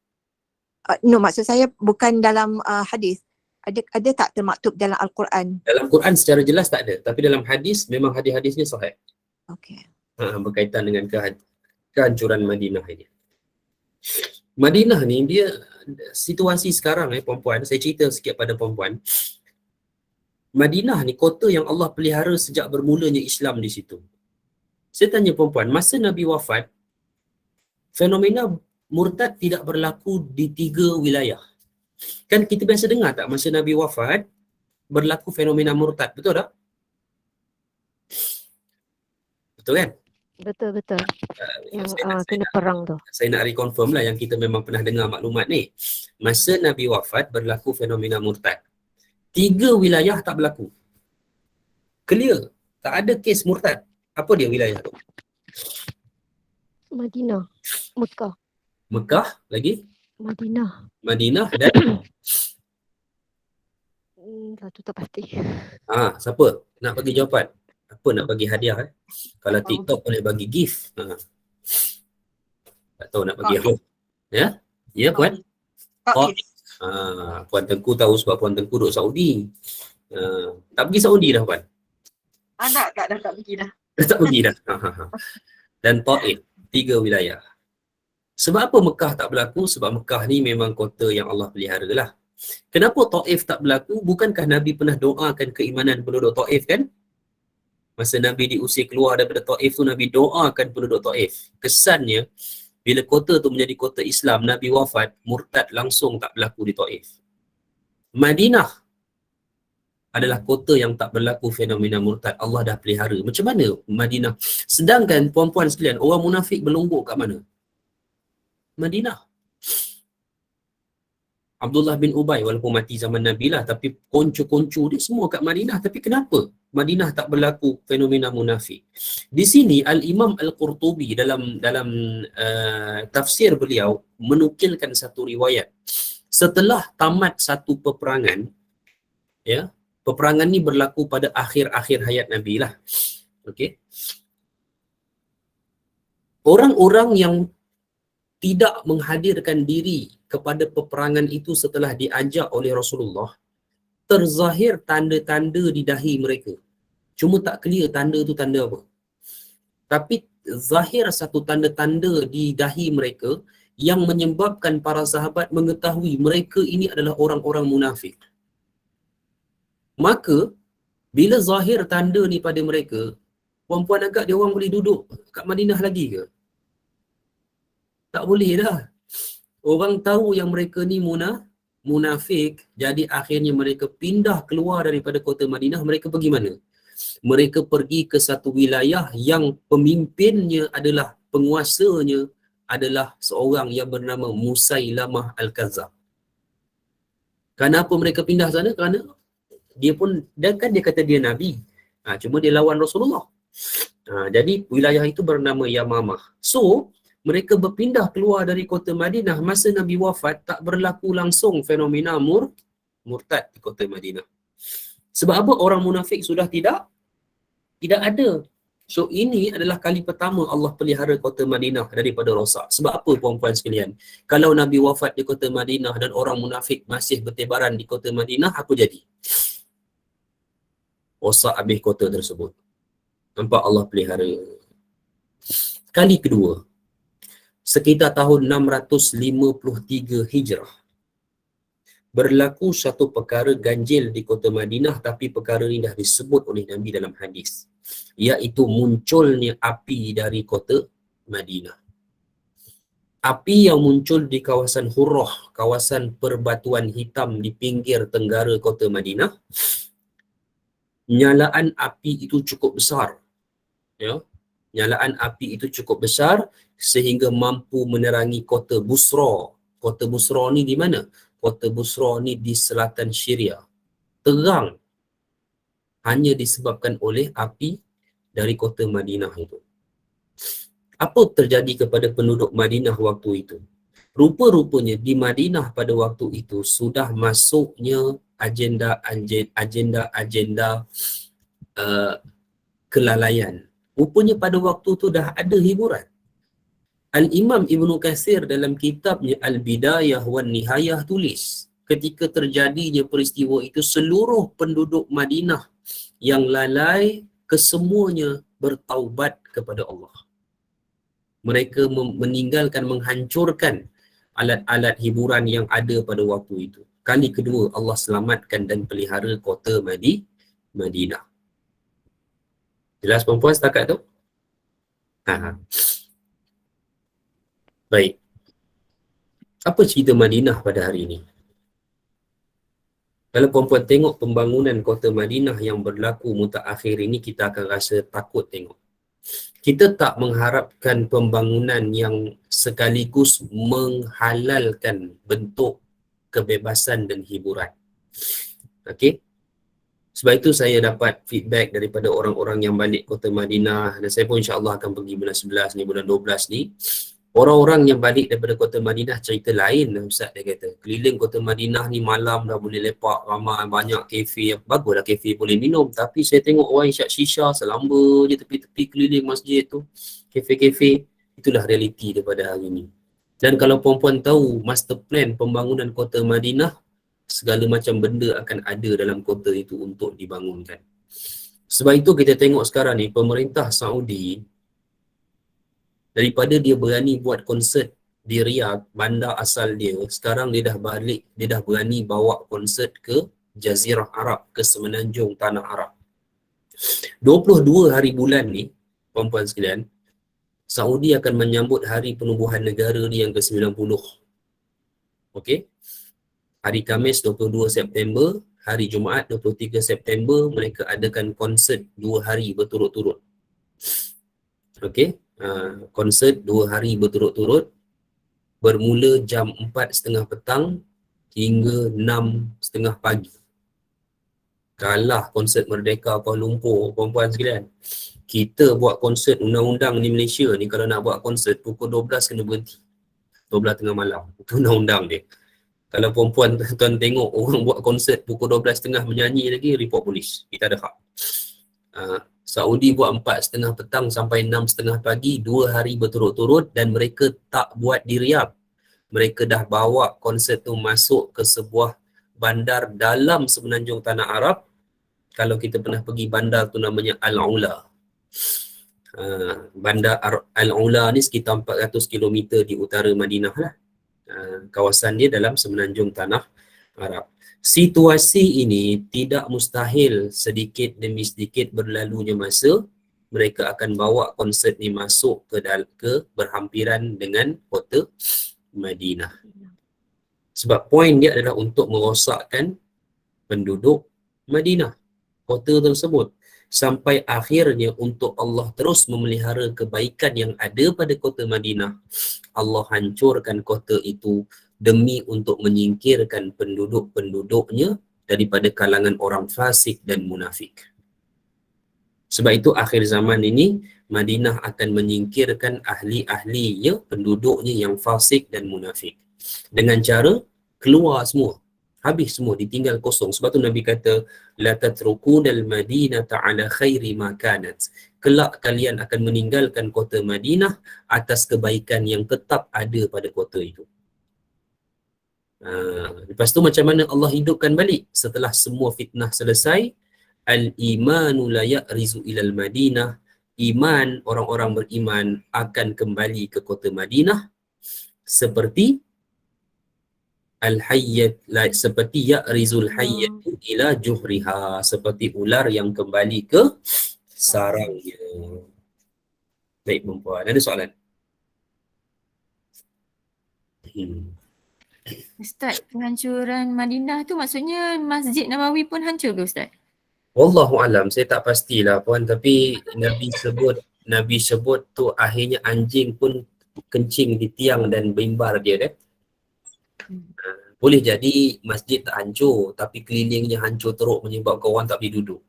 No, maksud saya bukan dalam hadis. Ada tak termaktub dalam Al-Quran? Dalam Quran secara jelas tak ada, tapi dalam hadis memang hadis-hadisnya sahih. Okey. Berkaitan dengan kehancuran Madinah ini. Madinah ni dia situasi sekarang perempuan, saya cerita sikit pada perempuan. Madinah ni kota yang Allah pelihara sejak bermulanya Islam di situ. Saya tanya perempuan, masa Nabi wafat, fenomena murtad tidak berlaku di 3 wilayah. Kan kita biasa dengar tak masa Nabi wafat berlaku fenomena murtad, betul tak? Betul kan? Betul. Yang Saya kena perang tu. nak reconfirm lah yang kita memang pernah dengar maklumat ni. Masa Nabi wafat berlaku fenomena murtad. 3 wilayah tak berlaku. Clear. Tak ada kes murtad. Apa dia wilayah tu? Madinah, Mekah, Mekah lagi, Madinah. dan Satu tak pasti. siapa nak bagi jawapan? Apa nak bagi hadiah? Kalau TikTok boleh bagi gift. Tak tahu nak bagi apa. Ya puan? Taif. Puan Tengku tahu sebab Puan Tengku duduk Saudi. Tak pergi Saudi dah puan? Tak pergi dah. Tak pergi dah. Dan Taif, 3 wilayah. Sebab apa Mekah tak berlaku? Sebab Mekah ni memang kota yang Allah pelihara lah. Kenapa Taif tak berlaku? Bukankah Nabi pernah doakan keimanan penduduk Taif kan? Masa Nabi diusir keluar daripada Taif tu, Nabi doakan penduduk Taif. Kesannya, bila kota tu menjadi kota Islam, Nabi wafat, murtad langsung tak berlaku di Taif. Madinah adalah kota yang tak berlaku fenomena murtad. Allah dah pelihara. Macam mana Madinah? Sedangkan puan-puan sekalian, orang munafik berlombok kat mana? Madinah. Abdullah bin Ubay walaupun mati zaman Nabi lah, tapi konco-konco dia semua kat Madinah. Tapi kenapa Madinah tak berlaku fenomena munafik? Di sini Al-Imam Al-Qurtubi dalam tafsir beliau menukilkan satu riwayat. Setelah tamat satu peperangan, ya, peperangan ni berlaku pada akhir-akhir hayat Nabi lah. Okey. Orang-orang yang tidak menghadirkan diri kepada peperangan itu setelah diajak oleh Rasulullah, terzahir tanda-tanda di dahi mereka. Cuma tak clear tanda tu tanda apa. Tapi zahir satu tanda-tanda di dahi mereka yang menyebabkan para sahabat mengetahui mereka ini adalah orang-orang munafik. Maka, bila zahir tanda ni pada mereka, puan-puan agak dia orang boleh duduk kat Madinah lagi ke? Tak boleh dah. Orang tahu yang mereka ni munafik, jadi akhirnya mereka pindah keluar daripada kota Madinah. Mereka pergi mana? Mereka pergi ke satu wilayah yang pemimpinnya adalah, penguasanya adalah seorang yang bernama Musailamah Al-Kazzab. Kenapa mereka pindah sana? Kerana dia pun, dan kan dia kata dia Nabi. Cuma dia lawan Rasulullah. Jadi wilayah itu bernama Yamamah. So, mereka berpindah keluar dari kota Madinah. Masa Nabi wafat, tak berlaku langsung fenomena murtad di kota Madinah. Sebab apa? Orang munafik sudah tidak ada. So ini adalah kali pertama Allah pelihara kota Madinah daripada rosak. Sebab apa puan-puan sekalian? Kalau Nabi wafat di kota Madinah dan orang munafik masih bertebaran di kota Madinah, apa jadi? Rosak habis kota tersebut. Nampak Allah pelihara. Kali kedua, sekitar tahun 653 Hijrah, berlaku satu perkara ganjil di kota Madinah, tapi perkara ini dah disebut oleh Nabi dalam hadis, iaitu munculnya api dari kota Madinah. Api yang muncul di kawasan Hurrah, kawasan perbatuan hitam di pinggir tenggara kota Madinah. Nyalaan api itu cukup besar. Ya. Nyalaan api itu cukup besar sehingga mampu menerangi kota Busra. Kota Busra ni di mana? Kota Busra ni di selatan Syria. Terang hanya disebabkan oleh api dari kota Madinah itu. Apa terjadi kepada penduduk Madinah waktu itu? Rupa-rupanya di Madinah pada waktu itu sudah masuknya agenda kelalaian. Rupanya pada waktu tu dah ada hiburan. Al-Imam Ibn Katsir dalam kitabnya Al-Bidayah wan Nihayah tulis, ketika terjadinya peristiwa itu, seluruh penduduk Madinah yang lalai kesemuanya bertaubat kepada Allah. Mereka meninggalkan, menghancurkan alat-alat hiburan yang ada pada waktu itu. Kali kedua Allah selamatkan dan pelihara kota Madinah. Jelas perempuan setakat tu? Ha. Baik. Apa cerita Madinah pada hari ini? Kalau perempuan tengok pembangunan kota Madinah yang berlaku mutakhir ini, kita akan rasa takut tengok. Kita tak mengharapkan pembangunan yang sekaligus menghalalkan bentuk kebebasan dan hiburan. Okey? Sebab itu saya dapat feedback daripada orang-orang yang balik kota Madinah, dan saya pun insya-Allah akan pergi bulan 11 ni, bulan 12 ni. Orang-orang yang balik daripada kota Madinah cerita lain lah Ustaz, dia kata. Keliling kota Madinah ni malam dah boleh lepak, ramai banyak kafe. Baguslah kafe boleh minum, tapi saya tengok orang isyak shisha selamba je tepi-tepi keliling masjid tu. Kafe-kafe, itulah realiti daripada hari ni. Dan kalau perempuan tahu master plan pembangunan kota Madinah, segala macam benda akan ada dalam kota itu untuk dibangunkan. Sebab itu kita tengok sekarang ni pemerintah Saudi, daripada dia berani buat konsert di Riyadh, bandar asal dia, sekarang dia dah balik, dia dah berani bawa konsert ke Jazirah Arab, ke semenanjung tanah Arab. 22 hari bulan ni, perempuan sekalian, Saudi akan menyambut hari penubuhan negara ni yang ke-90. Okey? Hari Khamis 22 September, hari Jumaat 23 September, mereka adakan konsert 2 hari berturut-turut. Okey? Konsert 2 hari berturut-turut, bermula jam 4.30 petang hingga 6.30 pagi. Kalah konsert Merdeka Kuala Lumpur, perempuan sekalian. Kita buat konsert undang-undang di Malaysia ni, kalau nak buat konsert pukul 12 kena berhenti. 12 tengah malam. Itu undang-undang dia. Kalau perempuan tuan tengok orang buat konsert pukul 12.30 menyanyi lagi, report polis. Kita ada hak. Saudi buat 4.30 petang sampai 6.30 pagi, 2 hari berturut-turut, dan mereka tak buat di Riyadh. Mereka dah bawa konsert tu masuk ke sebuah bandar dalam semenanjung tanah Arab. Kalau kita pernah pergi bandar tu namanya Al-Ula. Bandar Al-Ula ni sekitar 400 km di utara Madinah lah. Kawasan dia dalam semenanjung tanah Arab. Situasi ini tidak mustahil, sedikit demi sedikit berlalunya masa, mereka akan bawa konsert ni masuk ke berhampiran dengan kota Madinah. Sebab poin dia adalah untuk merosakkan penduduk Madinah, kota tersebut. Sampai akhirnya untuk Allah terus memelihara kebaikan yang ada pada kota Madinah, Allah hancurkan kota itu demi untuk menyingkirkan penduduk-penduduknya daripada kalangan orang fasik dan munafik. Sebab itu akhir zaman ini Madinah akan menyingkirkan ahli-ahlinya, penduduknya yang fasik dan munafik, dengan cara keluar semua, habis semua, ditinggal kosong. Sebab tu Nabi kata, la tatrukunal madinata ala khairi ma kanat. Kelak kalian akan meninggalkan kota Madinah atas kebaikan yang tetap ada pada kota itu. Lepas tu macam mana Allah hidupkan balik setelah semua fitnah selesai? Al-imanu la ya'rizu ilal Madinah. Iman, orang-orang beriman akan kembali ke kota Madinah seperti al-hayyat, seperti ya'rizul hayyatu ila juhriha, seperti ular yang kembali ke sarangnya. Baik perempuan, ada soalan? Ustaz, penghancuran Madinah tu maksudnya Masjid Nabawi pun hancur ke Ustaz? Wallahu alam, saya tak pastilah puan, tapi Nabi sebut tu akhirnya anjing pun kencing di tiang dan mimbar dia kan. Boleh jadi masjid tak hancur, tapi kelilingnya hancur teruk menyebabkan orang tak boleh duduk.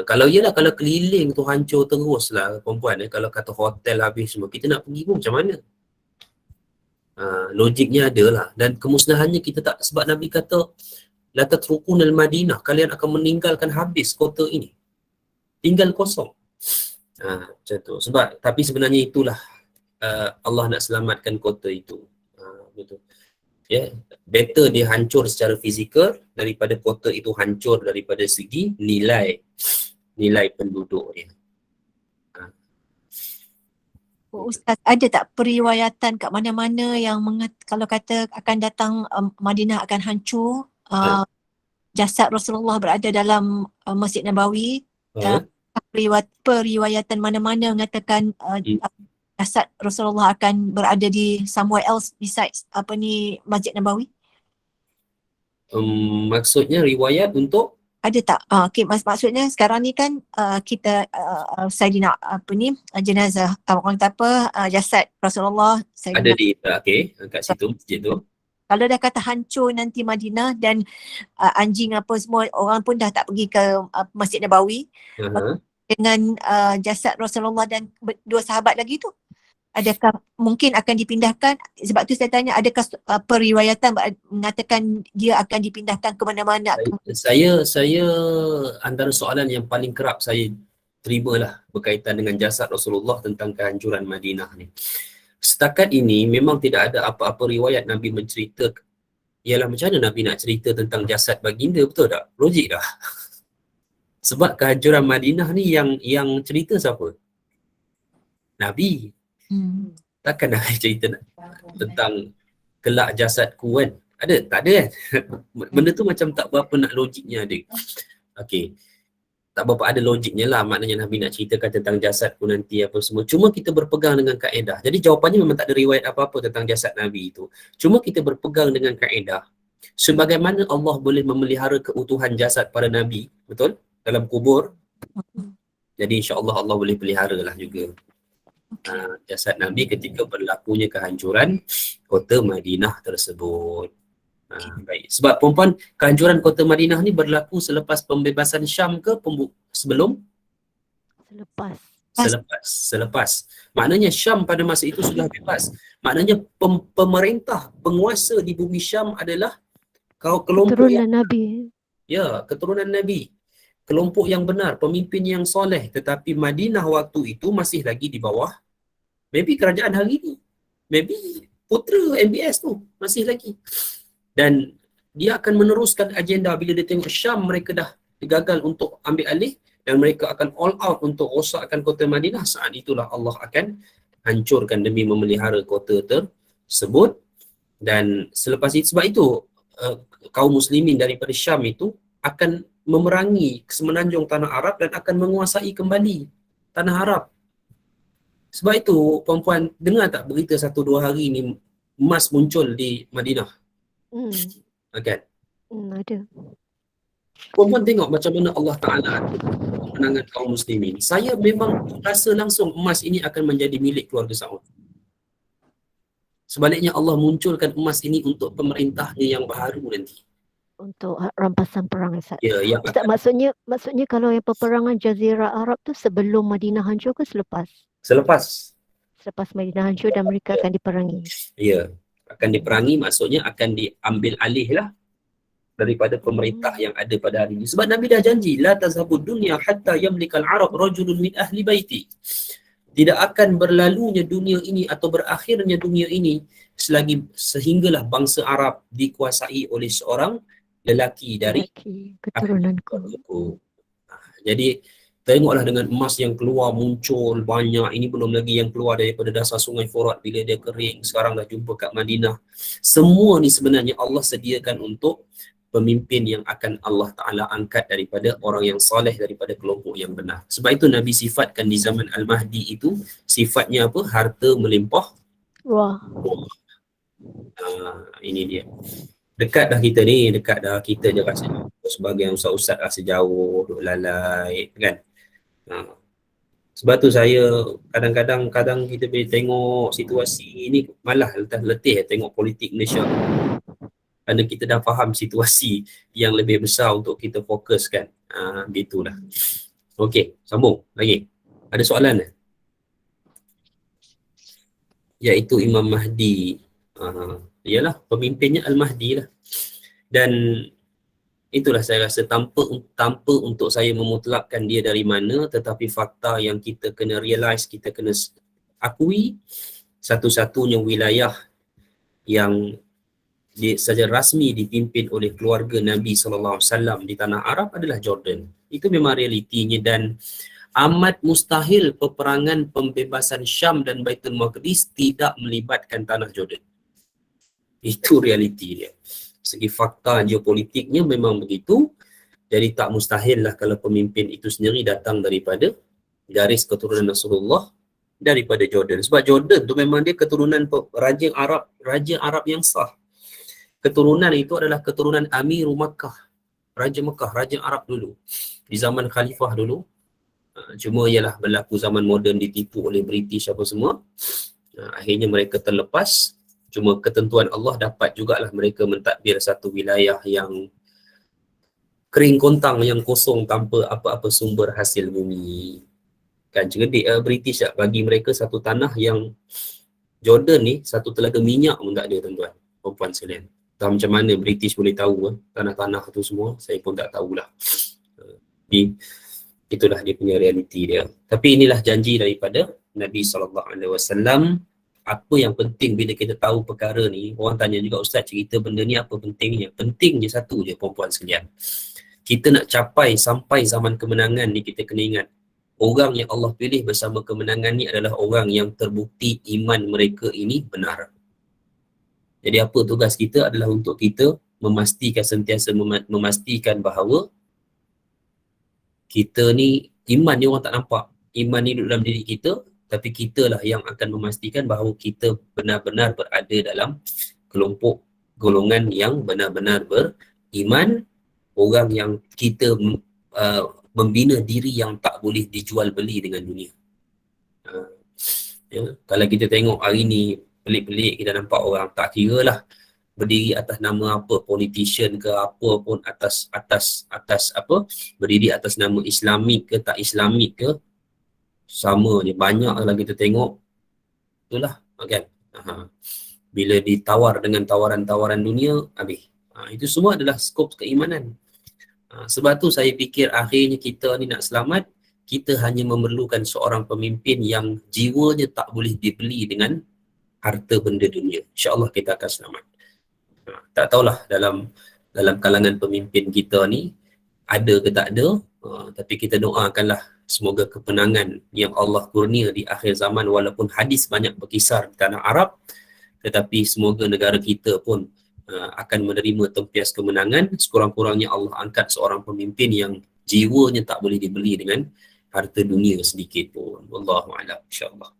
Kalau keliling tu hancur terus lah perempuan, kalau kata hotel habis semua, kita nak pergi pun macam mana? Logiknya adalah, dan kemusnahannya kita tak, sebab Nabi kata la tatrukunal Madinah, kalian akan meninggalkan habis kota ini, tinggal kosong. Macam tu. Sebab tapi sebenarnya itulah Allah nak selamatkan kota itu. Betul. Ya, better dia hancur secara fizikal daripada kota itu hancur daripada segi nilai penduduk dia. Ustaz, ada tak periwayatan kat mana-mana yang kalau kata akan datang Madinah akan hancur, jasad Rasulullah berada dalam Masjid Nabawi, periwayatan mana-mana mengatakan jasad Rasulullah akan berada di somewhere else besides Masjid Nabawi? Maksudnya riwayat untuk Ada tak? Okay, maksudnya sekarang ni kan kita Saidina jenazah orang kata jasad Rasulullah ada Saidina. di kat situ masjid tu. Kalau dah kata hancur nanti Madinah dan anjing apa semua, orang pun dah tak pergi ke Masjid Nabawi dengan jasad Rasulullah dan dua sahabat lagi tu, adakah mungkin akan dipindahkan? Sebab tu saya tanya, adakah periwayatan mengatakan dia akan dipindahkan ke mana-mana? Saya antara soalan yang paling kerap saya terimalah berkaitan dengan jasad Rasulullah tentang kehancuran Madinah ni. Setakat ini memang tidak ada apa-apa riwayat Nabi menceritakan. Ialah macam mana Nabi nak cerita tentang jasad baginda, betul tak? Logik dah. Sebab kehancuran Madinah ni yang cerita siapa? Nabi. Takkan Nabi cerita tentang kelak jasadku kan? Ada? Tak ada kan? Benda tu macam tak berapa nak logiknya ada. Okey. Tak berapa ada logiknya lah, maknanya Nabi nak ceritakan tentang jasadku nanti apa semua. Cuma kita berpegang dengan kaedah. Jadi jawapannya memang tak ada riwayat apa-apa tentang jasad Nabi itu. Cuma kita berpegang dengan kaedah. Sebagaimana Allah boleh memelihara keutuhan jasad para Nabi, betul? Dalam kubur. Jadi insya-Allah Allah boleh pelihara lah juga jasad Nabi ketika berlakunya kehancuran kota Madinah tersebut. Baik. Sebab perempuan, kehancuran kota Madinah ni berlaku selepas pembebasan Syam ke sebelum? Selepas. Maknanya Syam pada masa itu sudah bebas. Maknanya pemerintah, penguasa di bumi Syam adalah kelompok keturunan Nabi. Ya, keturunan Nabi. Kelompok yang benar, pemimpin yang soleh. Tetapi Madinah waktu itu masih lagi di bawah maybe kerajaan hari ni. Maybe putera MBS tu masih lagi. Dan dia akan meneruskan agenda bila dia tengok Syam mereka dah gagal untuk ambil alih dan mereka akan all out untuk rosakkan kota Madinah. Saat itulah Allah akan hancurkan demi memelihara kota tersebut. Dan selepas itu, sebab itu kaum muslimin daripada Syam itu akan memerangi semenanjung tanah Arab dan akan menguasai kembali tanah Arab. Sebab itu perempuan dengar tak berita 1-2 hari ni emas muncul di Madinah? Kan? Ada. Perempuan tengok macam mana Allah Ta'ala menangan kaum muslimin. Saya memang rasa langsung emas ini akan menjadi milik keluarga Saud. Sebaliknya Allah munculkan emas ini untuk pemerintahnya yang baru nanti. Untuk rampasan perang, Ustaz. Ya, yang Ustaz, maksudnya kalau yang peperangan Jazirah Arab tu sebelum Madinah hancur ke selepas? Selepas Madinah hancur dan mereka akan diperangi. Ya, akan diperangi, maksudnya akan diambil alih lah daripada pemerintah yang ada pada hari ini. Sebab Nabi dah janji, la tazhabud dunya hatta yamlikal arab rajulun min ahli baiti. Tidak akan berlalunya dunia ini atau berakhirnya dunia ini sehinggalah bangsa Arab dikuasai oleh seorang lelaki dari keturunanku. Jadi tengoklah dengan emas yang keluar muncul banyak, ini belum lagi yang keluar daripada dasar sungai Furat bila dia kering, sekarang dah jumpa kat Madinah. Semua ni sebenarnya Allah sediakan untuk pemimpin yang akan Allah Ta'ala angkat daripada orang yang soleh, daripada kelompok yang benar. Sebab itu Nabi sifatkan di zaman Al-Mahdi itu, sifatnya apa? Harta melimpah. Wah. Ini dia. Dekat dah kita ni, dekat dah kita je rasanya. Sebagai ustaz-ustaz lah sejauh, duk lalai, kan? Sebab tu saya kadang-kadang kita boleh tengok situasi ni malah letih tengok politik Malaysia. Kerana kita dah faham situasi yang lebih besar untuk kita fokuskan. Gitulah. Okey, sambung lagi. Ada soalan tak? Iaitu Imam Mahdi. Ialah pemimpinnya Al-Mahdi lah. Dan itulah saya rasa tanpa untuk saya memutlakkan dia dari mana, tetapi fakta yang kita kena realize, kita kena akui, satu-satunya wilayah yang saja rasmi dipimpin oleh keluarga Nabi SAW di tanah Arab adalah Jordan. Itu memang realitinya dan amat mustahil peperangan pembebasan Syam dan Baitul Maqdis tidak melibatkan tanah Jordan. Itu realiti dia. Segi fakta geopolitiknya memang begitu. Jadi tak mustahil lah kalau pemimpin itu sendiri datang daripada garis keturunan Rasulullah daripada Jordan. Sebab Jordan tu memang dia keturunan Raja Arab yang sah. Keturunan itu adalah keturunan Amirul Makkah, Raja Mekah, Raja Arab dulu. Di zaman Khalifah dulu. Cuma ialah berlaku zaman moden ditipu oleh British apa semua. Akhirnya mereka terlepas. Cuma ketentuan Allah dapat jugalah mereka mentadbir satu wilayah yang kering kontang, yang kosong tanpa apa-apa sumber hasil bumi. Kan cerdik British tak bagi mereka satu tanah yang Jordan ni satu telaga minyak pun tak ada tuan-tuan, perempuan sekalian. Tak macam mana British boleh tahu tanah-tanah tu semua, saya pun tak tahulah. Jadi itulah dia punya realiti dia. Tapi inilah janji daripada Nabi SAW. Apa yang penting bila kita tahu perkara ni, orang tanya juga, Ustaz cerita benda ni apa pentingnya? Penting je satu je perempuan sekalian. Kita nak capai sampai zaman kemenangan ni, kita kena ingat orang yang Allah pilih bersama kemenangan ni adalah orang yang terbukti iman mereka ini benar. Jadi apa tugas kita adalah untuk kita memastikan, sentiasa memastikan bahawa kita ni, iman ni orang tak nampak. Iman ni duduk dalam diri kita, tapi kita lah yang akan memastikan bahawa kita benar-benar berada dalam kelompok golongan yang benar-benar beriman, orang yang kita membina diri yang tak boleh dijual beli dengan dunia. Kalau kita tengok hari ni pelik-pelik, kita nampak orang tak kira lah berdiri atas nama apa, politician ke apa pun, atas apa, berdiri atas nama Islamik ke tak Islamik ke, sama je. Banyak lah kita tengok, itulah kan. Bila ditawar dengan tawaran-tawaran dunia, habis. Itu semua adalah skop keimanan. Sebab tu saya fikir akhirnya kita ni nak selamat, kita hanya memerlukan seorang pemimpin yang jiwanya tak boleh dibeli dengan harta benda dunia. InsyaAllah kita akan selamat. Tak tahulah dalam kalangan pemimpin kita ni ada ke tak ada, tapi kita doakanlah semoga kemenangan yang Allah kurnia di akhir zaman, walaupun hadis banyak berkisar di tanah Arab, tetapi semoga negara kita pun akan menerima tempias kemenangan. Sekurang-kurangnya Allah angkat seorang pemimpin yang jiwanya tak boleh dibeli dengan harta dunia sedikit pun. Wallahu a'lam, insya-Allah.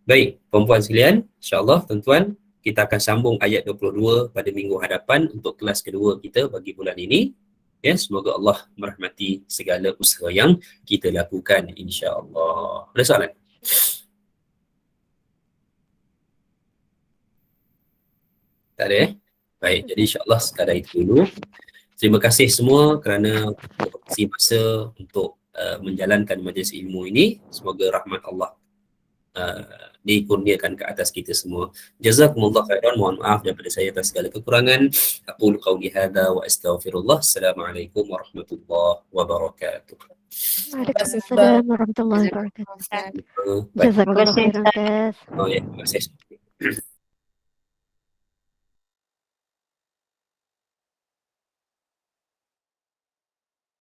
Baik, perempuan sekalian, insya-Allah tuan-tuan, kita akan sambung ayat 22 pada minggu hadapan untuk kelas kedua kita bagi bulan ini. Ya, semoga Allah merahmati segala usaha yang kita lakukan, insya-Allah. Ada soalan? Tak ada Baik, jadi insya-Allah sekadar itu dulu. Terima kasih semua kerana berbagi masa untuk menjalankan majlis ilmu ini. Semoga rahmat Allah dikurniakan ke atas kita semua. Jazakumullah khairan. Mohon maaf daripada saya atas segala kekurangan. Aqulu qawli hadza wa astaghfirullah. Assalamualaikum warahmatullahi wabarakatuh. Waalaikumsalam warahmatullahi wabarakatuh. Baik. Jazakallah khairan. Terima kasih.